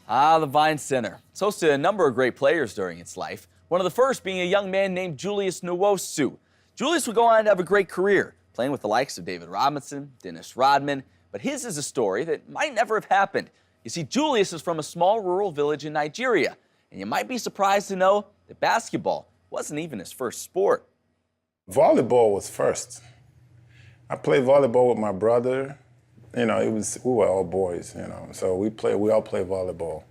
The Vine Center. It's hosted a number of great players during its life, one of the first being a young man named Julius Nwosu. Julius would go on to have a great career, playing with the likes of David Robinson, Dennis Rodman, but his is a story that might never have happened. You see, Julius is from a small rural village in Nigeria, and you might be surprised to know that basketball wasn't even his first sport. Volleyball was first. I played volleyball with my brother. We were all boys, so we all play volleyball.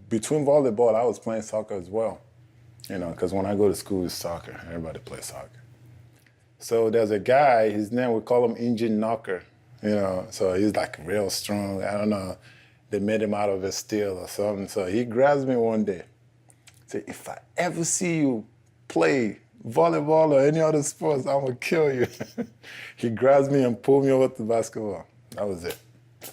Between volleyball, I was playing soccer as well, because when I go to school, it's soccer. Everybody plays soccer. So there's a guy, his name, we call him Engine Knocker, so he's like real strong. I don't know, they made him out of a steel or something. So he grabs me one day, said, if I ever see you play volleyball or any other sports, I'm gonna kill you. He grabs me and pulled me over to basketball. That was it. I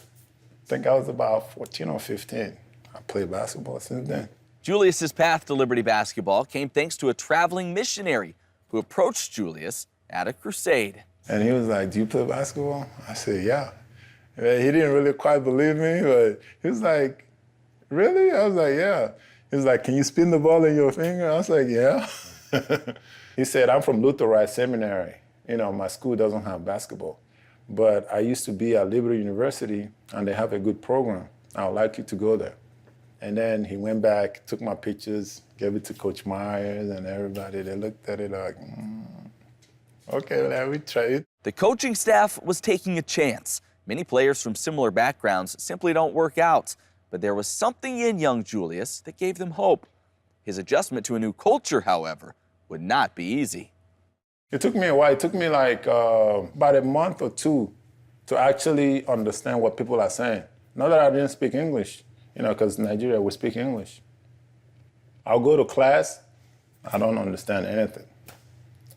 think I was about 14 or 15. I played basketball since then. Julius's path to Liberty basketball came thanks to a traveling missionary who approached Julius at a crusade. And he was like, do you play basketball? I said, yeah. He didn't really quite believe me, but he was like, really? I was like, yeah. He was like, can you spin the ball in your finger? I was like, yeah. He said, I'm from Lutherite Seminary. My school doesn't have basketball. But I used to be at Liberty University, and they have a good program. I would like you to go there. And then he went back, took my pictures, gave it to Coach Myers and everybody. They looked at it like, okay, let me try it. The coaching staff was taking a chance. Many players from similar backgrounds simply don't work out. But there was something in young Julius that gave them hope. His adjustment to a new culture, however, would not be easy. It took me a while. It took me like about a month or two to actually understand what people are saying. Not that I didn't speak English, because in Nigeria we speak English. I'll go to class, I don't understand anything.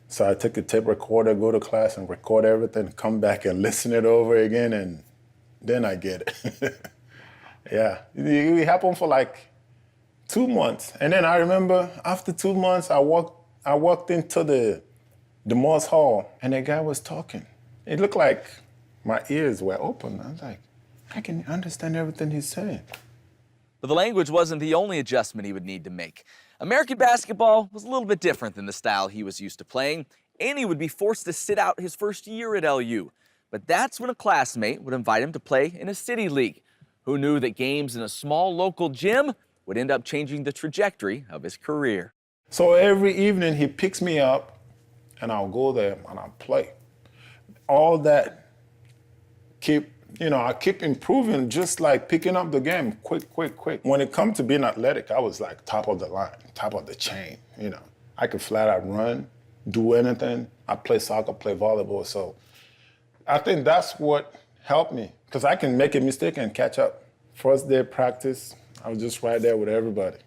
So I take a tape recorder, go to class and record everything, come back and listen it over again, and then I get it. Yeah, it happened for like 2 months. And then I remember after 2 months, I walked into the Moss Hall, and the guy was talking. It looked like my ears were open. I was like, I can understand everything he's saying. But the language wasn't the only adjustment he would need to make. American basketball was a little bit different than the style he was used to playing, and he would be forced to sit out his first year at LU. But that's when a classmate would invite him to play in a city league. Who knew that games in a small local gym would end up changing the trajectory of his career? So every evening he picks me up, and I'll go there and I'll play. All that I keep improving, just like picking up the game quick. When it comes to being athletic, I was like top of the line, top of the chain, I could flat out run, do anything. I play soccer, play volleyball, so I think that's what helped me, because I can make a mistake and catch up. First day of practice, I was just right there with everybody.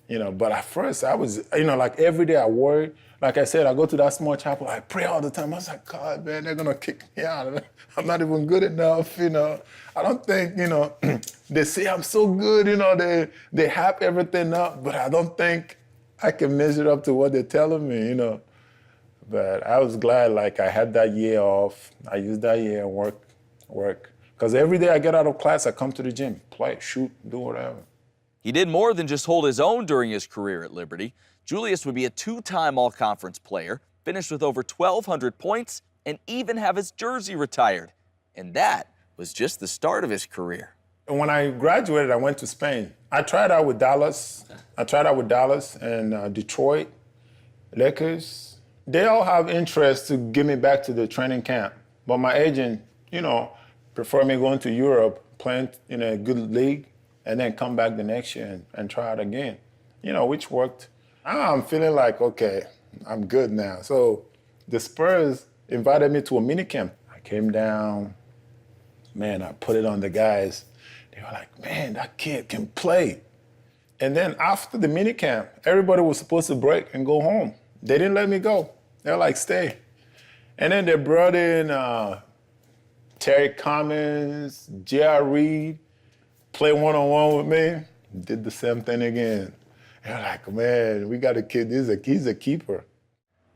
But at first I was, like every day I worried. Like I said, I go to that small chapel, I pray all the time. I was like, God, man, they're gonna kick me out. I'm not even good enough, I don't think, they say I'm so good, they hype everything up, but I don't think I can measure up to what they're telling me, But I was glad, like, I had that year off. I used that year and work. Because every day I get out of class, I come to the gym, play, shoot, do whatever. He did more than just hold his own during his career at Liberty. Julius would be a two-time all-conference player, finish with over 1,200 points, and even have his jersey retired. And that was just the start of his career. And when I graduated, I went to Spain. I tried out with Dallas. And Detroit, Lakers. They all have interest to get me back to the training camp. But my agent, preferred me going to Europe, playing in a good league, and then come back the next year and try it again, which worked. I'm feeling like, okay, I'm good now. So the Spurs invited me to a mini camp. I came down, man, I put it on the guys. They were like, man, that kid can play. And then after the mini camp, everybody was supposed to break and go home. They didn't let me go. They were like, stay. And then they brought in Terry Cummins, J.R. Reed, play one-on-one with me, did the same thing again. They're like, man, we got a kid, he's a keeper.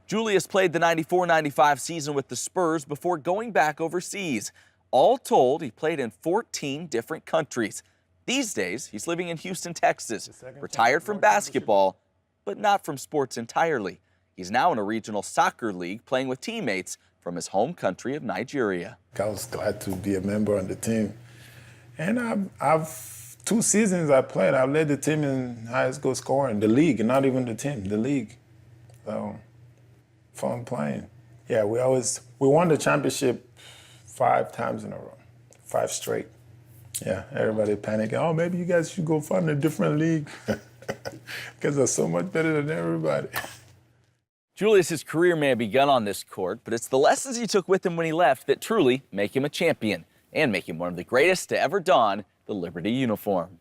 Julius played the 94-95 season with the Spurs before going back overseas. All told, he played in 14 different countries. These days, he's living in Houston, Texas, retired from basketball, but not from sports entirely. He's now in a regional soccer league playing with teammates from his home country of Nigeria. I was glad to be a member on the team. And I've 2 seasons I played. I led the team in highest goal scoring, the league, not even the team, the league. So, fun playing. Yeah, we won the championship 5 times in a row, 5 straight. Yeah, everybody panicking. Oh, maybe you guys should go find a different league because they're so much better than everybody. Julius's career may have begun on this court, but it's the lessons he took with him when he left that truly make him a champion and make him one of the greatest to ever don the Liberty uniform.